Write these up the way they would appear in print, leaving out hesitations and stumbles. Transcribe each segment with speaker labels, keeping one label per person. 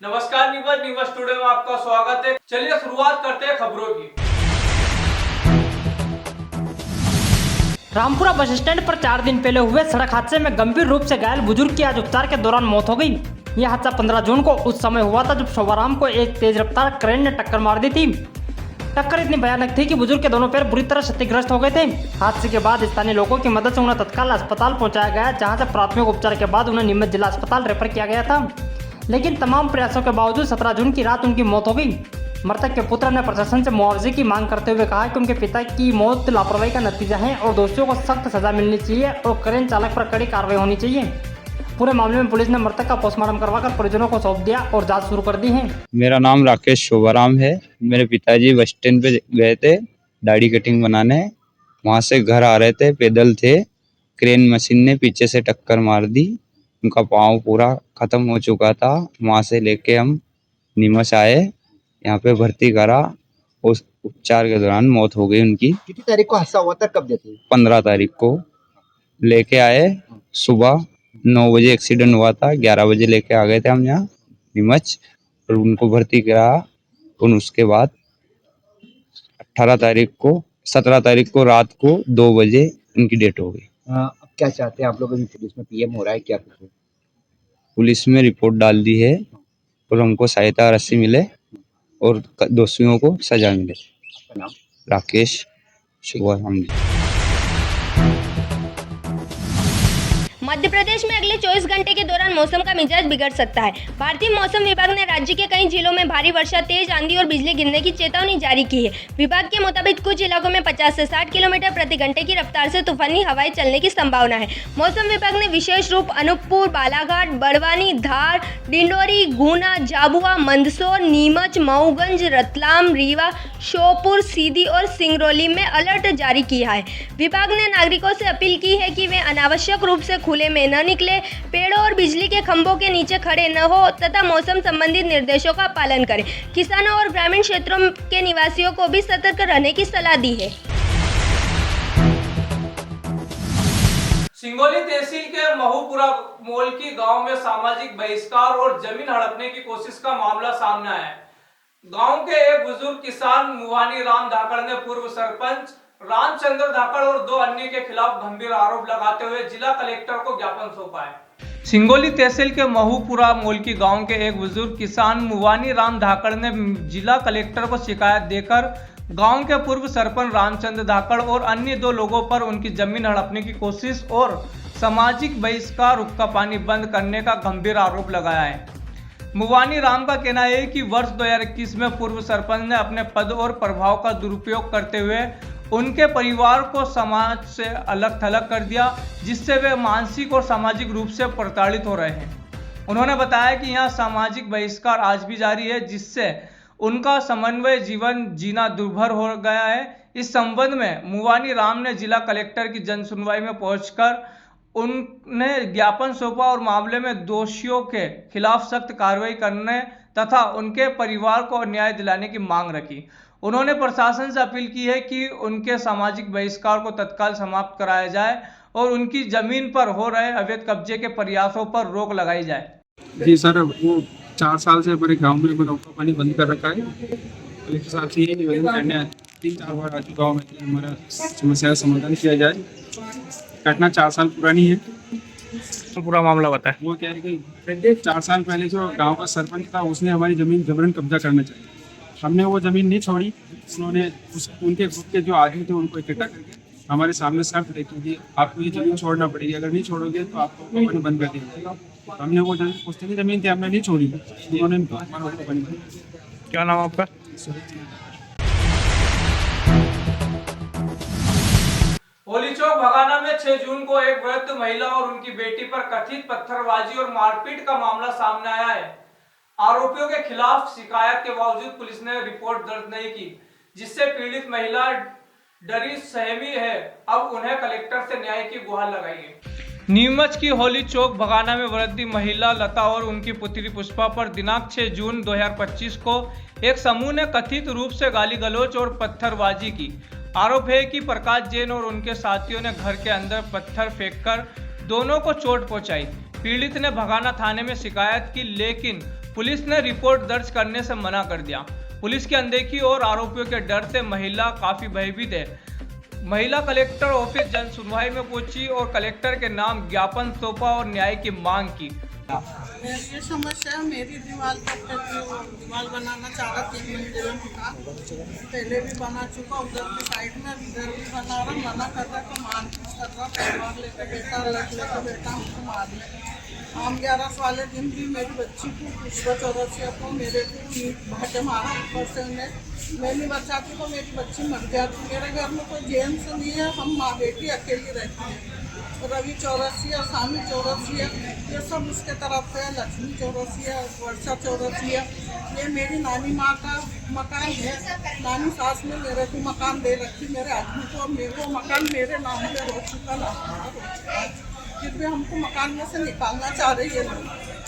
Speaker 1: नमस्कार news today में आपका स्वागत है। चलिए शुरुआत करते हैं खबरों की।
Speaker 2: रामपुरा बस स्टैंड पर 4 दिन पहले हुए सड़क हादसे में गंभीर रूप से घायल बुजुर्ग की आज उपचार के दौरान मौत हो गई। यह हादसा 15 जून को उस समय हुआ था जब शोभाराम को एक तेज रफ्तार क्रेन ने टक्कर मार दी थी। टक्कर इतनी भयानक थी कि बुजुर्ग के दोनों पैर बुरी तरह क्षतिग्रस्त हो गए थे। हादसे के बाद स्थानीय लोगों की मदद से उन्हें तत्काल अस्पताल पहुंचाया गया, जहां से प्राथमिक उपचार के बाद उन्हें नीमच जिला अस्पताल रेफर किया गया था। लेकिन तमाम प्रयासों के बावजूद 17 जून की रात उनकी मौत हो गई। मृतक के पुत्र ने प्रशासन से मुआवजे की मांग करते हुए कहा कि उनके पिता की मौत लापरवाही का नतीजा है और दोषियों को सख्त सजा मिलनी चाहिए और क्रेन चालक पर कड़ी कार्रवाई होनी चाहिए। पूरे मामले में पुलिस ने मृतक का पोस्टमार्टम करवाकर परिजनों को सौंप दिया और जांच शुरू कर दी है।
Speaker 3: मेरा नाम राकेश शोभाराम है। मेरे पिताजी बस स्टैंड पे गए थे दाढ़ी कटिंग बनाने। वहां से घर आ रहे थे, पैदल थे। क्रेन मशीन ने पीछे से टक्कर मार दी। उनका पाँव पूरा खत्म हो चुका था। वहां से लेके हम नीमच आए, यहाँ पे भर्ती करा। उस उपचार के दौरान मौत हो गई उनकी।
Speaker 4: कितनी तारीख को हादसा हुआ था, कब देते?
Speaker 3: 15 तारीख को लेके आए। सुबह 9 बजे एक्सीडेंट हुआ था, 11 बजे लेके आ गए थे हम यहाँ नीमच और उनको भर्ती करा। और उसके बाद 17 तारीख को रात को 2 बजे उनकी डेथ हो गई।
Speaker 4: अब क्या चाहते हैं आप लोग? अभी पुलिस में पीएम हो रहा है, क्या कुछ है?
Speaker 3: पुलिस में रिपोर्ट डाल दी है और हमको सहायता राशि मिले और दोषियों को सजा मिले।
Speaker 4: आपका नाम?
Speaker 3: राकेश शोभाराम।
Speaker 5: मध्य प्रदेश में अगले 24 घंटे के दौरान मौसम का मिजाज बिगड़ सकता है। भारतीय मौसम विभाग ने राज्य के कई जिलों में भारी वर्षा, तेज आंधी और बिजली गिरने की चेतावनी जारी की है। विभाग के मुताबिक कुछ इलाकों में 50 से 60 किलोमीटर प्रति घंटे की रफ्तार से तूफानी हवाएं चलने की संभावना है। मौसम विभाग ने विशेष रूप अनूपपुर, बालाघाट, बड़वानी, धार, डिंडोरी, गुना, झाबुआ, मंदसौर, नीमच, मऊगंज, रतलाम, रीवा, श्योपुर, सीधी और सिंगरौली में अलर्ट जारी किया है। विभाग ने नागरिकों से अपील की है कि वे अनावश्यक रूप से खुले में न निकले, पेड़ों और बिजली के खंभों के नीचे खड़े न हो तथा मौसम संबंधित निर्देशों का पालन करें। किसानों और ग्रामीण क्षेत्रों के निवासियों को भी सतर्क रहने की सलाह दी है।
Speaker 1: सिंगोली तहसील के महूपुरा मोलकी गांव में सामाजिक बहिष्कार और जमीन हड़पने की कोशिश का मामला सामने आया है। गांव के एक बुजुर्ग किसान मुवानी राम धाकड़ ने पूर्व सरपंच रामचंद्र धाकड़ और 2 अन्य के खिलाफ गंभीर आरोप लगाते हुए जिला कलेक्टर को ज्ञापन सौंपा है। सिंगोली तहसील के महूपुरा मोलकी गांव के एक बुजुर्ग किसान मुवानी राम धाकड़ ने जिला कलेक्टर को शिकायत देकर गांव के पूर्व सरपंच रामचंद्र धाकड़ और अन्य 2 लोगों पर उनकी जमीन हड़पने की कोशिश और सामाजिक बहिष्कार, हुक्का पानी बंद करने का गंभीर आरोप लगाया है। मुवानी राम का कहना है कि वर्ष 2021 में पूर्व सरपंच ने अपने पद और प्रभाव का दुरुपयोग करते हुए उनके परिवार को समाज से अलग थलग कर दिया, जिससे वे मानसिक और सामाजिक रूप से प्रताड़ित हो रहे हैं। उन्होंने बताया कि यहाँ सामाजिक बहिष्कार आज भी जारी है, जिससे उनका समन्वय जीवन जीना दुर्भर हो गया है। इस संबंध में मुवानी राम ने जिला कलेक्टर की जन सुनवाई में पहुंचकर उन्हें ज्ञापन सौंपा और मामले में दोषियों के खिलाफ सख्त कार्रवाई करने तथा उनके परिवार को न्याय दिलाने की मांग रखी। उन्होंने प्रशासन से अपील की है कि उनके सामाजिक बहिष्कार को तत्काल समाप्त कराया जाए और उनकी जमीन पर हो रहे अवैध कब्जे के प्रयासों पर रोक लगाई जाए।
Speaker 6: जी सर, वो 4 साल से हमारे गांव में हुक्का पानी बंद कर रखा है। कलेक्टर साहब से ये निवेदन करने 3-4 बार आ चुका गाँव में कि हमारा समस्या का समाधान किया जाए। घटना 4 साल पुरानी है।
Speaker 1: पूरा मामला बताए।
Speaker 6: वो क्या है कि 4 साल पहले जो गांव का सरपंच था उसने हमारी जमीन जबरन कब्जा करना चाहिए। हमने वो जमीन नहीं छोड़ी। उन्होंने उनके ग्रुप के जो आदमी थे उनको इकट्ठा करके हमारे सामने शर्त रखी कि आपको ये जमीन छोड़ना पड़ेगी, अगर नहीं छोड़ोगे तो आपको पानी बंद कर दिया जाएगा। हमने वो पुश्तैनी जमीन थी, हमने नहीं छोड़ी। उन्होंने हमारा पानी बंद कर दिया।
Speaker 1: क्या नाम आपका? होली चौक भगाना में 6 जून को एक वृद्ध महिला और उनकी बेटी पर कथित पत्थरबाजी और मारपीट का मामला सामने आया है। आरोपियों के खिलाफ शिकायत के बावजूद पुलिस ने रिपोर्ट दर्ज नहीं की, जिससे पीड़ित महिला डरी सहमी है। अब उन्हें कलेक्टर से न्याय की गुहार लगाई है। नीमच की होली चौक भगाना में वृद्ध महिला लता और उनकी पुत्री पुष्पा पर दिनांक 6 जून 2025 को एक समूह ने कथित रूप से गाली गलौज और पत्थरबाजी की। आरोप है कि प्रकाश जैन और उनके साथियों ने घर के अंदर पत्थर फेंककर दोनों को चोट पहुंचाई। पीड़ित ने भगाना थाने में शिकायत की, लेकिन पुलिस ने रिपोर्ट दर्ज करने से मना कर दिया। पुलिस की अनदेखी और आरोपियों के डर से महिला काफी भयभीत है। महिला कलेक्टर ऑफिस जन सुनवाई में पहुंची और कलेक्टर के नाम ज्ञापन सौंपा और न्याय की मांग की।
Speaker 7: ये समस्या मेरी दीवार दीवार बनाना चाह रहा 3 मंजिला मकान, पहले भी बना चुका, उधर की साइड में इधर भी बना रहा, मना कर रहा तो मारपीट कर रहा, परिवार लेकर बेटा लट लेकर बेटा हमको मार दिया। आम 11 वाले दिन भी मेरी बच्ची को पुष्पा चौरसिया को मेरे को भाटे मारा, ऊपर से उन्हें मैं नहीं बचाती तो मेरी बच्ची मर जाती। मेरे घर में कोई जेंट्स नहीं है, हम माँ बेटी अकेली रहती हैं। रवि चौरसिया, सामी चौरसिया, ये सब उसके तरफ है, लक्ष्मी चौरसिया, वर्षा चौरसिया। ये मेरी नानी माँ का मकान है। नानी सास ने मेरे को मकान दे रखी, मेरे आदमी को, मेरे मकान मेरे नाम पे हो चुका, फिर भी हमको मकान में से निकालना चाह रही है लोग।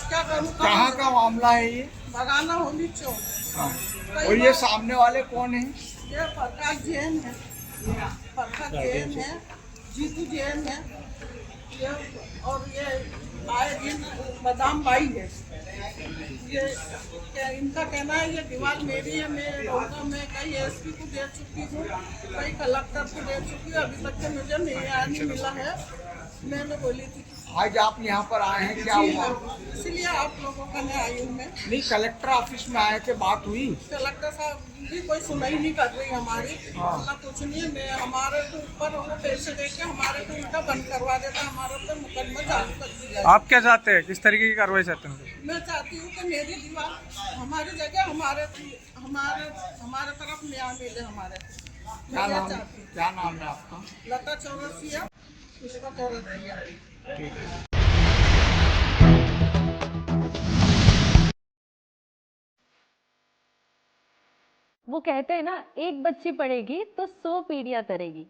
Speaker 7: क्या करूँ?
Speaker 8: कहाँ का मामला है ये?
Speaker 7: बगाना होली चौक।
Speaker 8: और ये सामने वाले कौन है?
Speaker 7: ये प्रकाश जैन है, प्रकाश जैन है, जीतू जैन है, ये और ये आए दिन बादाम बाई है। ये इनका कहना है ये दीवार मेरी है, मैं रहूँगा। मैं कई एसपी को दे चुकी हूँ, कई कलेक्टर को दे चुकी हूँ, अभी तक के मुझे नहीं मिला है। मैंने बोली थी
Speaker 8: आज आप यहाँ पर आए हैं, क्या हुआ?
Speaker 7: इसलिए आप लोगों का मैं आई हूँ। मैं
Speaker 8: नहीं, कलेक्टर ऑफिस में आए थे, बात हुई?
Speaker 7: कलेक्टर साहब भी कोई सुनाई नहीं कर रही हमारी, ना कुछ नहीं है। मैं हमारे को ऊपर वो पैसे देके हमारे को उल्टा बंद करवा देता, हमारे पे मुकदमा चालू कर दिया।
Speaker 6: आप क्या चाहते हैं, किस तरीके की कार्रवाई चाहते हैं?
Speaker 7: मैं चाहती हूँ कि मेरी दीवार हमारी जगह हमारे तरफ न्याय मिले। हमारे
Speaker 8: क्या नाम है आपका?
Speaker 7: लता चौरसिया, पुष्पा चौरसिया।
Speaker 9: वो कहते हैं ना, एक बच्ची पढ़ेगी तो 100 पीढ़ियां तरेगी।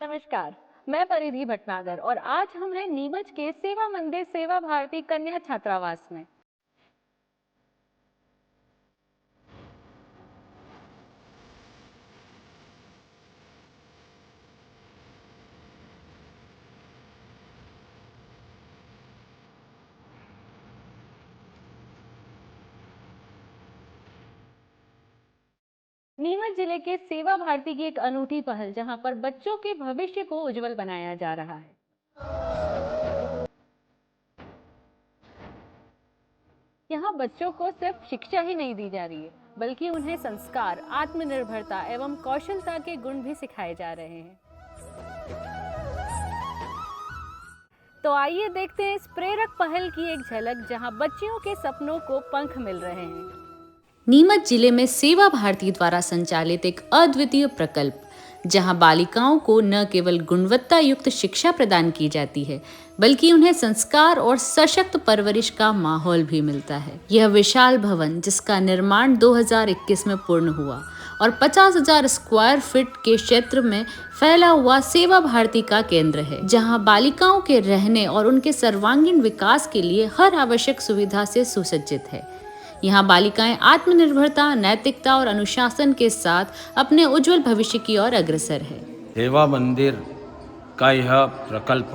Speaker 9: नमस्कार, मैं परिधि भटनागर और आज हम हैं नीमच के सेवा मंदिर सेवा भारती कन्या छात्रावास में। नीमच जिले के सेवा भारती की एक अनूठी पहल, जहां पर बच्चों के भविष्य को उज्जवल बनाया जा रहा है। यहाँ बच्चों को सिर्फ शिक्षा ही नहीं दी जा रही है, बल्कि उन्हें संस्कार, आत्मनिर्भरता एवं कौशलता के गुण भी सिखाए जा रहे हैं। तो आइए देखते हैं इस प्रेरक पहल की एक झलक, जहां बच्चियों के सपनों को पंख मिल रहे हैं।
Speaker 10: नीमच जिले में सेवा भारती द्वारा संचालित एक अद्वितीय प्रकल्प, जहां बालिकाओं को न केवल गुणवत्ता युक्त शिक्षा प्रदान की जाती है, बल्कि उन्हें संस्कार और सशक्त परवरिश का माहौल भी मिलता है। यह विशाल भवन, जिसका निर्माण 2021 में पूर्ण हुआ और 50,000 स्क्वायर फीट के क्षेत्र में फैला हुआ सेवा भारती का केंद्र है, जहां बालिकाओं के रहने और उनके सर्वांगीण विकास के लिए हर आवश्यक सुविधा से सुसज्जित है। यहाँ बालिकाएं आत्मनिर्भरता, नैतिकता और अनुशासन के साथ अपने उज्जवल भविष्य की ओर अग्रसर है।
Speaker 11: सेवा मंदिर का यह प्रकल्प,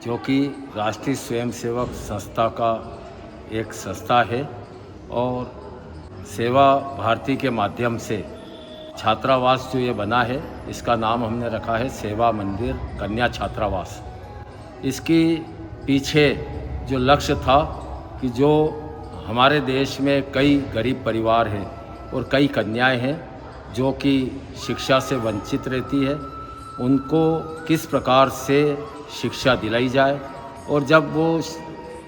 Speaker 11: जो कि राष्ट्रीय स्वयंसेवक संस्था का एक संस्था है, और सेवा भारती के माध्यम से छात्रावास जो ये बना है, इसका नाम हमने रखा है सेवा मंदिर कन्या छात्रावास। इसके पीछे जो लक्ष्य था कि जो हमारे देश में कई गरीब परिवार हैं और कई कन्याएं हैं जो कि शिक्षा से वंचित रहती है, उनको किस प्रकार से शिक्षा दिलाई जाए, और जब वो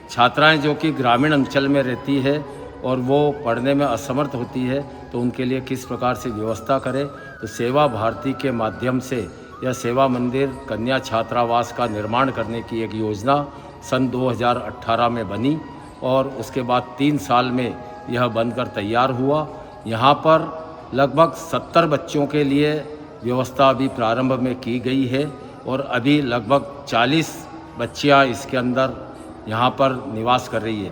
Speaker 11: छात्राएं जो कि ग्रामीण अंचल में रहती है और वो पढ़ने में असमर्थ होती है, तो उनके लिए किस प्रकार से व्यवस्था करें। तो सेवा भारती के माध्यम से यह सेवा मंदिर कन्या छात्रावास का निर्माण करने की एक योजना सन 2018 में बनी, और उसके बाद 3 साल में यह बनकर तैयार हुआ। यहाँ पर लगभग 70 बच्चों के लिए व्यवस्था अभी प्रारंभ में की गई है, और अभी लगभग 40 बच्चियाँ इसके अंदर यहाँ पर निवास कर रही है।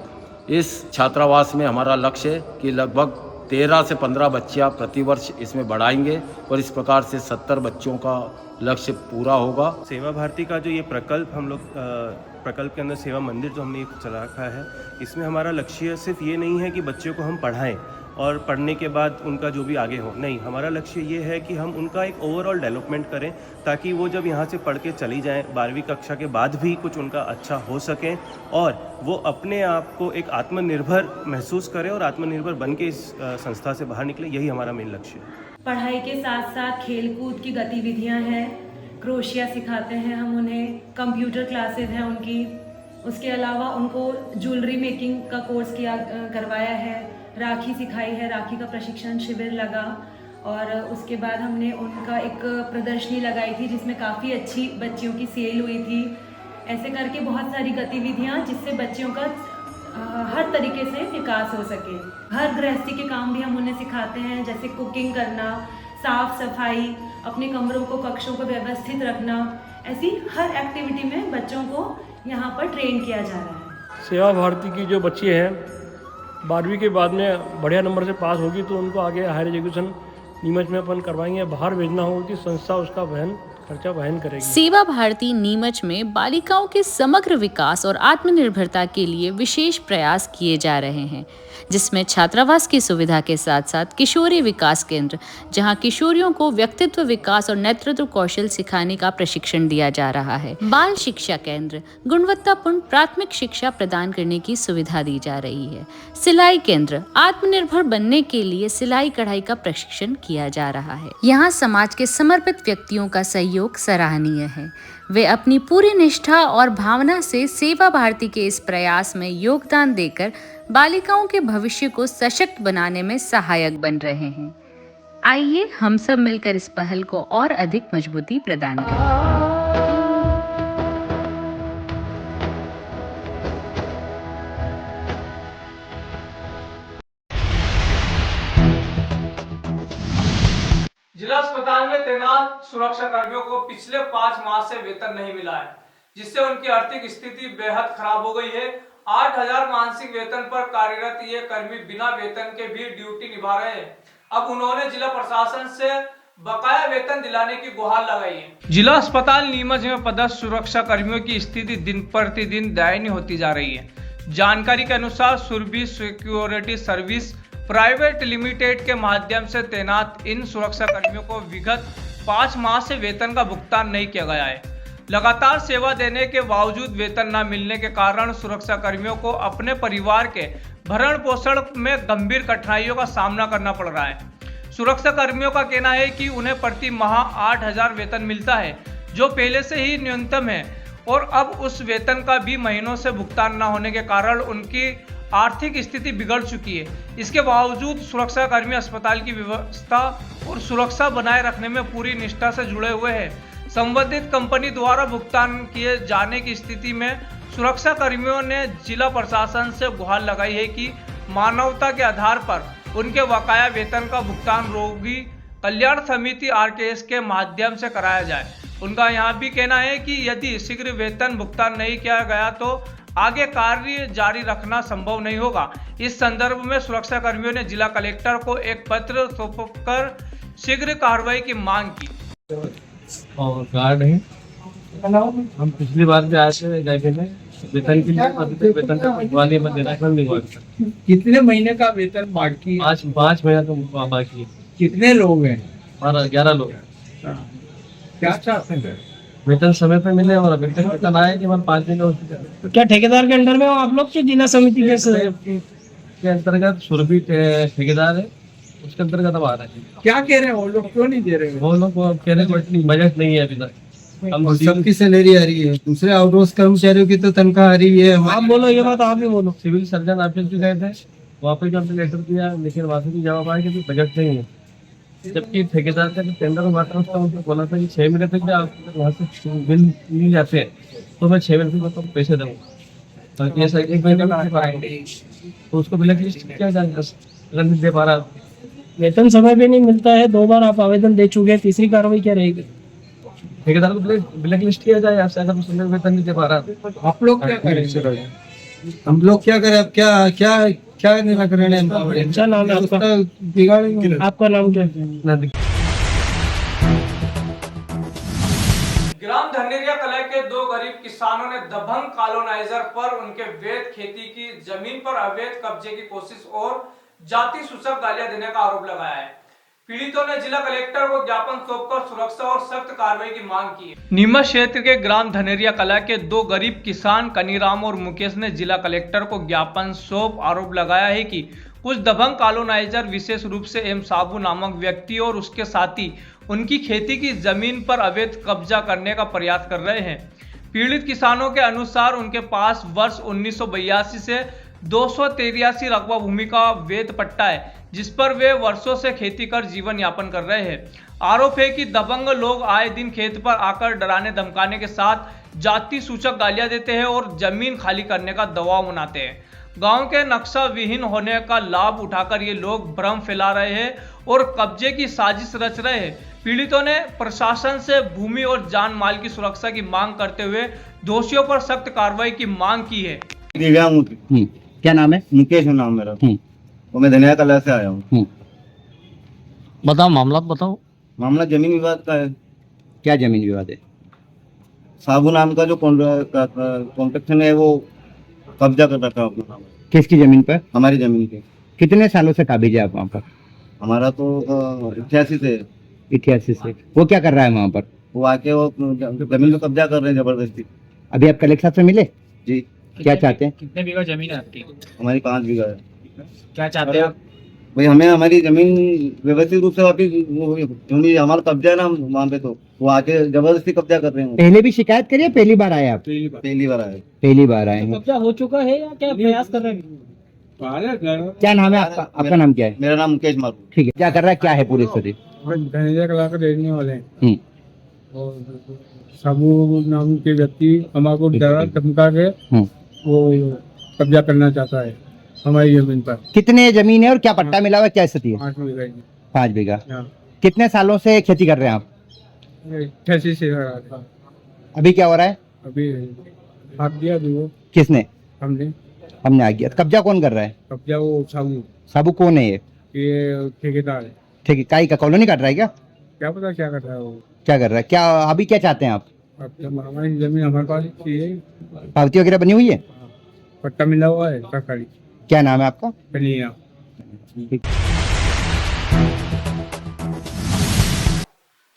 Speaker 11: इस छात्रावास में हमारा लक्ष्य है कि लगभग 13 से 15 बच्चियाँ प्रतिवर्ष इसमें बढ़ाएंगे और इस प्रकार से 70 बच्चों का लक्ष्य पूरा होगा।
Speaker 12: सेवा भारती का जो ये प्रकल्प हम लोग प्रकल्प के अंदर सेवा मंदिर जो हमने चला रखा है, इसमें हमारा लक्ष्य सिर्फ ये नहीं है कि बच्चों को हम पढ़ाएं और पढ़ने के बाद उनका जो भी आगे हो, नहीं, हमारा लक्ष्य ये है कि हम उनका एक ओवरऑल डेवलपमेंट करें ताकि वो जब यहाँ से पढ़ के चली जाएं 12वीं कक्षा के बाद भी कुछ उनका अच्छा हो सके और वो अपने आप को एक आत्मनिर्भर महसूस करें और आत्मनिर्भर बन के इस संस्था से बाहर निकले। यही हमारा मेन लक्ष्य है।
Speaker 13: पढ़ाई के साथ साथ खेलकूद की गतिविधियाँ हैं, क्रोशिया सिखाते हैं हम उन्हें, कंप्यूटर क्लासेस हैं उनकी, उसके अलावा उनको ज्वेलरी मेकिंग का कोर्स करवाया है, राखी सिखाई है, राखी का प्रशिक्षण शिविर लगा और उसके बाद हमने उनका एक प्रदर्शनी लगाई थी जिसमें काफ़ी अच्छी बच्चियों की सेल हुई थी। ऐसे करके बहुत सारी गतिविधियाँ जिससे बच्चियों का हर तरीके से विकास हो सके। हर गृहस्थी के काम भी हम उन्हें सिखाते हैं, जैसे कुकिंग करना, साफ सफाई, अपने कमरों को, कक्षों को व्यवस्थित रखना। ऐसी हर एक्टिविटी में बच्चों को यहाँ पर ट्रेन किया जा रहा है।
Speaker 14: सेवा भारती की जो बच्ची हैं 12वीं के बाद में बढ़िया नंबर से पास होगी तो उनको आगे हायर एजुकेशन नीमच में अपन करवाएंगे। बाहर भेजना होगा कि संस्था उसका खर्चा वहन करेगी।
Speaker 10: सेवा भारती नीमच में बालिकाओं के समग्र विकास और आत्मनिर्भरता के लिए विशेष प्रयास किए जा रहे हैं, जिसमें छात्रावास की सुविधा के साथ साथ किशोरी विकास केंद्र, जहां किशोरियों को व्यक्तित्व विकास और नेतृत्व कौशल सिखाने का प्रशिक्षण दिया जा रहा है। बाल शिक्षा केंद्र, गुणवत्तापूर्ण प्राथमिक शिक्षा प्रदान करने की सुविधा दी जा रही है। सिलाई केंद्र, आत्मनिर्भर बनने के लिए सिलाई कढ़ाई का प्रशिक्षण किया जा रहा है। यहाँ समाज के समर्पित व्यक्तियों का सहयोग सराहनीय है। वे अपनी पूरी निष्ठा और भावना से सेवा भारती के इस प्रयास में योगदान देकर बालिकाओं के भविष्य को सशक्त बनाने में सहायक बन रहे हैं। आइए हम सब मिलकर इस पहल को और अधिक मजबूती प्रदान करें।
Speaker 1: जिला अस्पताल में तैनात सुरक्षा कर्मियों को पिछले 5 माह से वेतन नहीं मिला है, जिससे उनकी आर्थिक स्थिति बेहद खराब हो गई है। 8,000 मानसिक वेतन पर कार्यरत ये कर्मी बिना वेतन के भी ड्यूटी निभा रहे हैं। अब उन्होंने जिला प्रशासन से बकाया वेतन दिलाने की गुहार लगाई है। जिला अस्पताल नीमच में पदस्थ सुरक्षा कर्मियों की स्थिति दिन प्रतिदिन दयनीय होती जा रही है। जानकारी के अनुसार Surabhi security service private limited के माध्यम से तैनात इन सुरक्षा कर्मियों को विगत 5 माह से वेतन का भुगतान नहीं किया गया है। लगातार सेवा देने के बावजूद वेतन न मिलने के कारण सुरक्षा कर्मियों को अपने परिवार के भरण पोषण में गंभीर कठिनाइयों का सामना करना पड़ रहा है। सुरक्षा कर्मियों का कहना है कि उन्हें प्रति माह 8,000 वेतन मिलता है, जो पहले से ही न्यूनतम है, और अब उस वेतन का भी महीनों से भुगतान न होने के कारण उनकी आर्थिक स्थिति बिगड़ चुकी है। इसके बावजूद सुरक्षा कर्मी अस्पताल की व्यवस्था और सुरक्षा बनाए रखने में पूरी निष्ठा से जुड़े हुए हैं। संबंधित कंपनी द्वारा भुगतान किए जाने की स्थिति में सुरक्षा कर्मियों ने जिला प्रशासन से गुहार लगाई है कि मानवता के आधार पर उनके बकाया वेतन का भुगतान रोगी कल्याण समिति RKS के माध्यम से कराया जाए। उनका यहाँ भी कहना है कि यदि शीघ्र वेतन भुगतान नहीं किया गया तो आगे कार्य जारी रखना संभव नहीं होगा। इस संदर्भ में सुरक्षा कर्मियों ने जिला कलेक्टर को एक पत्र सौंपकर शीघ्र कार्रवाई की मांग की।
Speaker 14: और कार्ड है, हम पिछली बार भी आए थे वेतन के लिए, वेतन का भुगतान में देना है।
Speaker 8: कितने महीने का वेतन बाकी?
Speaker 14: 5 महीना तो बाकी है।
Speaker 8: कितने लोग हैं?
Speaker 14: 11 लोग।
Speaker 8: क्या चाहते हैं?
Speaker 14: वेतन समय पे मिले और वेतन आए कि 5 दिन।
Speaker 2: क्या ठेकेदार के अंडर में हो आप लोग, जिला समिति
Speaker 14: के अंतर्गत सुरभि ठेकेदार है, उसके अंतर्गत अब आ रहा है।
Speaker 8: क्या कह रहे हैं वो लोग, क्यों नहीं दे रहे?
Speaker 14: वो लोग कह रहे हैं बजट नहीं है अभी तक।
Speaker 8: हम सबकी सैलरी आ रही है, दूसरे आउटसोर्स कर्मचारियों की तो तनख्वाह आ रही है।
Speaker 2: आप बोलो ये बात, आप ही बोलो।
Speaker 14: सिविल सर्जन ऑफिस भी गए थे, वहाँ पे जो हमने लेटर दिया, लेकिन वहाँ से भी जवाब आया कि बजट नहीं है। जबकि ठेकेदार का टेंडर हुआ था उसका उनको बोला था कि 6 महीने तक आप वहाँ से बिल मिल जाते हैं तो मैं 6 महीने तक पैसे दूँगा, और ऐसा 1 महीने में तो उसको ब्लैक लिस्ट क्या नहीं दे पा रहा।
Speaker 2: वेतन समय पे नहीं मिलता है, 2 बार आप आवेदन दे चुके हैं, तीसरी कार्रवाई क्या रहेगी?
Speaker 14: ठेकेदार को ब्लैक लिस्ट किया जाए, आपसे अगर वेतन नहीं दे पा रहा।
Speaker 8: आप लोग क्या करें? हम लोग क्या करें? अब क्या क्या निराकरण है?
Speaker 14: क्या नाम है आपका?
Speaker 8: बिगाड़ेंगे।
Speaker 14: आपका नाम क्या है?
Speaker 1: ग्राम धनेरिया कला के 2 गरीब किसानों ने दबंग कॉलोनाइजर पर उनके वैध खेती की जमीन पर अवैध कब्जे की कोशिश और जाति सूचक गालियां देने का आरोप लगाया है। पीड़ितों ने जिला कलेक्टर को ज्ञापन सौंपकर सुरक्षा और सख्त कार्रवाई की मांग की है। नीमच क्षेत्र के ग्राम धनेरिया कला के 2 गरीब किसान कनीराम और मुकेश ने जिला कलेक्टर को ज्ञापन सौंप आरोप लगाया है कि कुछ दबंग कॉलोनाइजर विशेष रूप से एम साबू नामक व्यक्ति और उसके साथी उनकी खेती की जमीन पर अवैध कब्जा करने का प्रयास कर रहे हैं। पीड़ित किसानों के अनुसार उनके पास वर्ष 1982 से 283 रकबा भूमि का वैध पट्टा है, जिस पर वे वर्षों से खेती कर जीवन यापन कर रहे हैं। आरोप है कि दबंग लोग आए दिन खेत पर आकर डराने धमकाने के साथ जाति सूचक गालियां देते हैं और जमीन खाली करने का दबाव बनाते हैं। गांव के नक्शा विहीन होने का लाभ उठाकर ये लोग भ्रम फैला रहे हैं और कब्जे की साजिश रच रहे हैं। पीड़ितों ने प्रशासन से भूमि और जान माल की सुरक्षा की मांग करते हुए दोषियों पर सख्त कार्रवाई की मांग की है।
Speaker 4: क्या नाम है? मुकेश नाम मेरा। वो मैं धनिया कला से आया हूँ।
Speaker 14: बताओ मामला बताओ।
Speaker 4: मामला जमीन विवाद का है।
Speaker 8: क्या जमीन विवाद है?
Speaker 4: साबू नाम का जो कॉन्ट्रैक्शन है वो कब्जा कर रखा है अपना।
Speaker 8: किसकी जमीन पर?
Speaker 4: हमारी जमीन पे।
Speaker 8: कितने सालों से काबिज है आप वहाँ पर?
Speaker 4: हमारा तो 88 से।
Speaker 8: 88 से। वो क्या कर रहा है वहाँ पर?
Speaker 4: वो आके वो जमीन पे कब्जा कर रहे हैं जबरदस्ती।
Speaker 8: अभी आप कलेक्टर से मिले?
Speaker 4: जी।
Speaker 8: क्या चाहते हैं?
Speaker 14: कितने बीघा जमीन है आपकी?
Speaker 4: हमारी 5 बीघा है।
Speaker 14: क्या चाहते हैं आप?
Speaker 4: भाई हमें हमारी जमीन व्यवस्थित रूप से वापिस, क्योंकि हमारा कब्जा है ना वहाँ पे, तो वो आके जबरदस्ती कब्जा कर रहे हैं।
Speaker 8: पहले भी शिकायत करिए, पहली बार आए आप?
Speaker 4: पहली बार आए।
Speaker 8: पहली बार आए हैं।
Speaker 14: कब्जा हो चुका है या क्या प्रयास कर रहे हैं?
Speaker 8: क्या नाम है आपका? आपका नाम क्या है?
Speaker 4: मेरा नाम मुकेश मारू।
Speaker 8: ठीक है, क्या कर रहा है, क्या है पूरी स्थिति?
Speaker 6: धनेरिया कला के रहने वाले हैं और साबू नाम के व्यक्ति हमारे डरा धमका के वो कब्जा करना चाहता है हमारी जमीन पर।
Speaker 8: कितने जमीन है और क्या पट्टा मिला हुआ, क्या स्थिति है?
Speaker 6: 5 बीघा।
Speaker 8: 5 बीघा। कितने सालों से खेती कर रहे हैं आप?
Speaker 6: 88 से।
Speaker 8: अभी क्या हो रहा है?
Speaker 6: अभी हाथ दिया वो।
Speaker 8: किसने?
Speaker 6: हमने
Speaker 8: आ गया। कब्जा कौन कर रहा है?
Speaker 6: कब्जा वो साबू।
Speaker 8: साबू कौन है ये?
Speaker 6: ये ठेकेदार है।
Speaker 8: ठीक है, काई का कॉलोनी काट रहा है क्या?
Speaker 6: क्या पता क्या कर रहा है वो।
Speaker 8: क्या कर रहा है? क्या अभी क्या चाहते हैं आप?
Speaker 6: अब हमारी जमीन हमारे पास चाहिए।
Speaker 8: पावती वगैरह बनी हुई है?
Speaker 6: पट्टा मिला हुआ है सरकारी।
Speaker 8: क्या नाम है आपका?
Speaker 6: कलिया।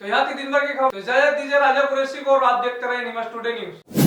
Speaker 1: तो यहाँ की दिन भर की खबर। इजाजत दीजिए राजा कुरैशी को और आप देखते रहे नीमच टुडे न्यूज।